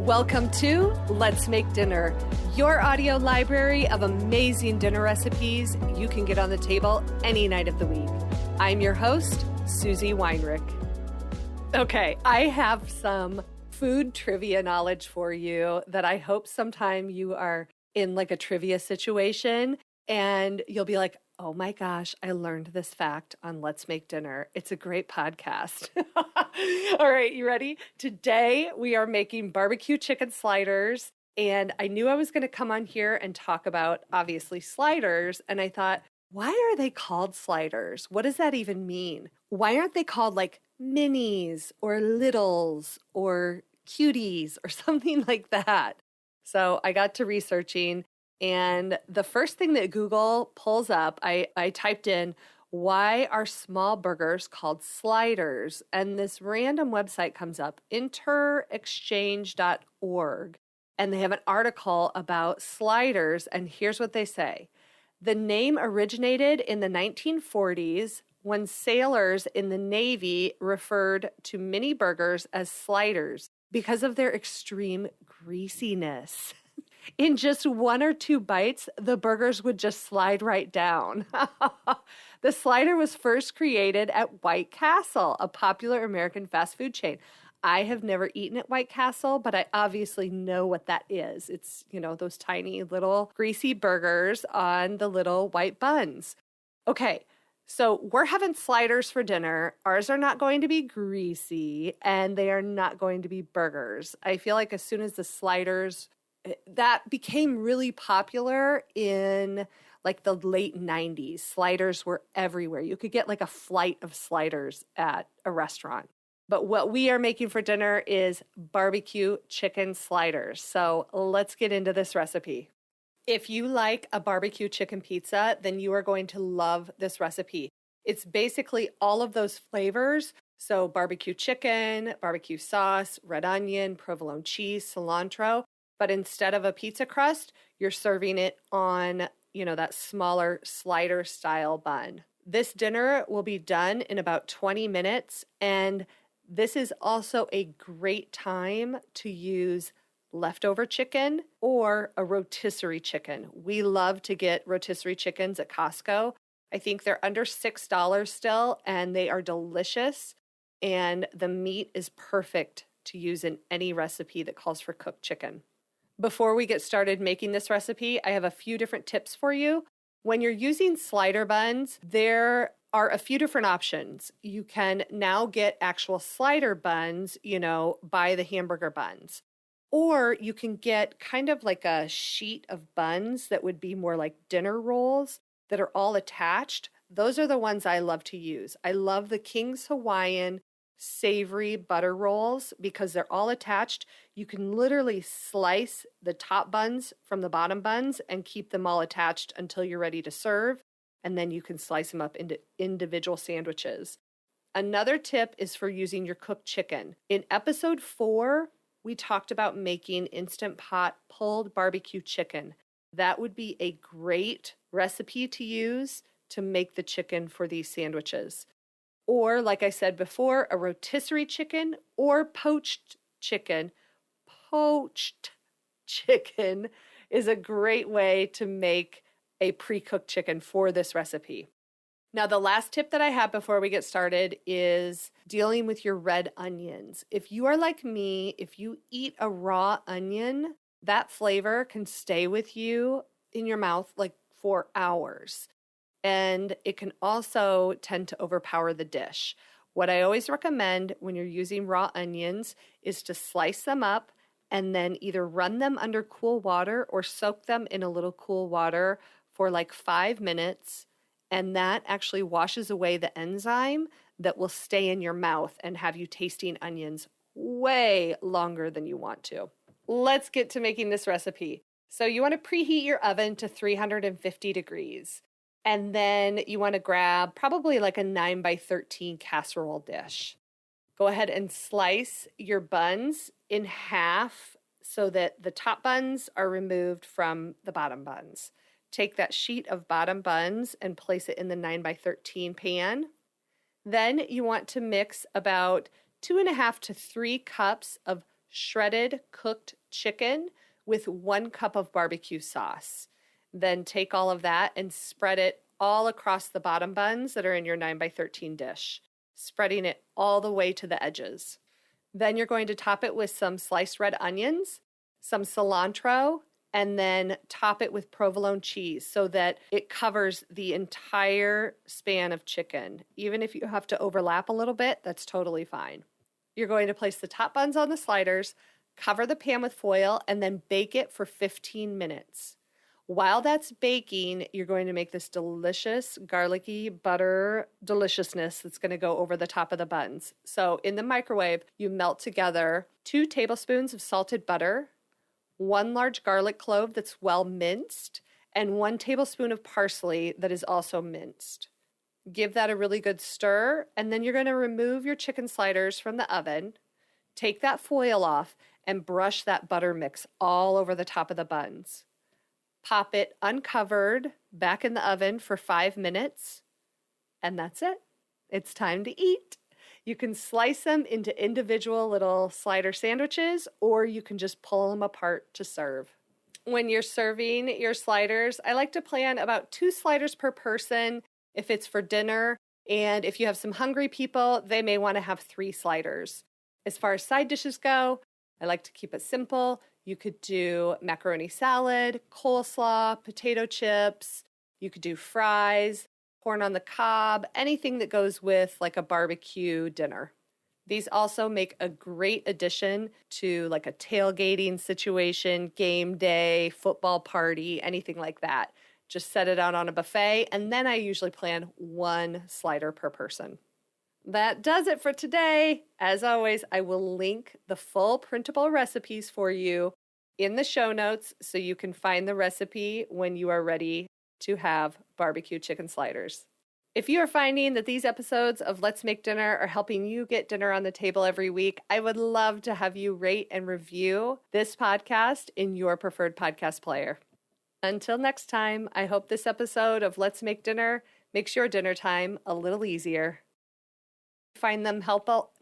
Welcome to Let's Make Dinner, your audio library of amazing dinner recipes you can get on the table any night of the week. I'm your host, Susie Weinrich. Okay, I have some food trivia knowledge for you that I hope sometime you are in like a trivia situation and you'll be like, oh my gosh, I learned this fact on Let's Make Dinner. It's a great podcast. All right, you ready? Today we are making barbecue chicken sliders. And I knew I was going to come on here and talk about, obviously, sliders. And I thought, why are they called sliders? What does that even mean? Why aren't they called like minis or littles or cuties or something like that? So I got to researching. And the first thing that Google pulls up, I typed in, why are small burgers called sliders? And this random website comes up, interexchange.org. And they have an article about sliders. And here's what they say. The name originated in the 1940s when sailors in the Navy referred to mini burgers as sliders because of their extreme greasiness. In just one or two bites, the burgers would just slide right down. The slider was first created at White Castle, a popular American fast food chain. I have never eaten at White Castle, but I obviously know what that is. It's, those tiny little greasy burgers on the little white buns. Okay, so we're having sliders for dinner. Ours are not going to be greasy, and they are not going to be burgers. I feel like as soon as the sliders that became really popular in like the late 90s. Sliders were everywhere. You could get like a flight of sliders at a restaurant. But what we are making for dinner is barbecue chicken sliders. So let's get into this recipe. If you like a barbecue chicken pizza, then you are going to love this recipe. It's basically all of those flavors. So barbecue chicken, barbecue sauce, red onion, provolone cheese, cilantro. But instead of a pizza crust, you're serving it on, that smaller slider style bun. This dinner will be done in about 20 minutes. And this is also a great time to use leftover chicken or a rotisserie chicken. We love to get rotisserie chickens at Costco. I think they're under $6 still, and they are delicious. And the meat is perfect to use in any recipe that calls for cooked chicken. Before we get started making this recipe, I have a few different tips for you. When you're using slider buns, there are a few different options. You can now get actual slider buns, by the hamburger buns. Or you can get kind of like a sheet of buns that would be more like dinner rolls that are all attached. Those are the ones I love to use. I love the King's Hawaiian savory butter rolls because they're all attached. You can literally slice the top buns from the bottom buns and keep them all attached until you're ready to serve. And then you can slice them up into individual sandwiches. Another tip is for using your cooked chicken. In episode 4, we talked about making Instant Pot pulled barbecue chicken. That would be a great recipe to use to make the chicken for these sandwiches. Or, like I said before, a rotisserie chicken or poached chicken. Poached chicken is a great way to make a pre-cooked chicken for this recipe. Now, the last tip that I have before we get started is dealing with your red onions. If you are like me, if you eat a raw onion, that flavor can stay with you in your mouth like for hours. And it can also tend to overpower the dish. What I always recommend when you're using raw onions is to slice them up and then either run them under cool water or soak them in a little cool water for like 5 minutes. And that actually washes away the enzyme that will stay in your mouth and have you tasting onions way longer than you want to. Let's get to making this recipe. So you want to preheat your oven to 350 degrees. And then you want to grab probably like a 9x13 casserole dish. Go ahead and slice your buns in half so that the top buns are removed from the bottom buns. Take that sheet of bottom buns and place it in the 9x13 pan. Then you want to mix about 2.5 to 3 cups of shredded cooked chicken with 1 cup of barbecue sauce. Then take all of that and spread it all across the bottom buns that are in your 9x13 dish, spreading it all the way to the edges. Then you're going to top it with some sliced red onions, some cilantro, and then top it with provolone cheese so that it covers the entire span of chicken. Even if you have to overlap a little bit, that's totally fine. You're going to place the top buns on the sliders, cover the pan with foil, and then bake it for 15 minutes. While that's baking, you're going to make this delicious garlicky butter deliciousness that's going to go over the top of the buns. So in the microwave, you melt together 2 tablespoons of salted butter, 1 large garlic clove that's well minced, and 1 tablespoon of parsley that is also minced. Give that a really good stir, and then you're going to remove your chicken sliders from the oven, take that foil off, and brush that butter mix all over the top of the buns. Pop it uncovered back in the oven for 5 minutes, and that's it. It's time to eat. You can slice them into individual little slider sandwiches, or you can just pull them apart to serve. When you're serving your sliders, I like to plan about 2 sliders per person if it's for dinner, and if you have some hungry people, they may want to have 3 sliders. As far as side dishes go, I like to keep it simple. You could do macaroni salad, coleslaw, potato chips. You could do fries, corn on the cob, anything that goes with like a barbecue dinner. These also make a great addition to like a tailgating situation, game day, football party, anything like that. Just set it out on a buffet, and then I usually plan 1 slider per person. That does it for today. As always, I will link the full printable recipes for you in the show notes so you can find the recipe when you are ready to have barbecue chicken sliders. If you are finding that these episodes of Let's Make Dinner are helping you get dinner on the table every week, I would love to have you rate and review this podcast in your preferred podcast player. Until next time, I hope this episode of Let's Make Dinner makes your dinner time a little easier. Find them helpful.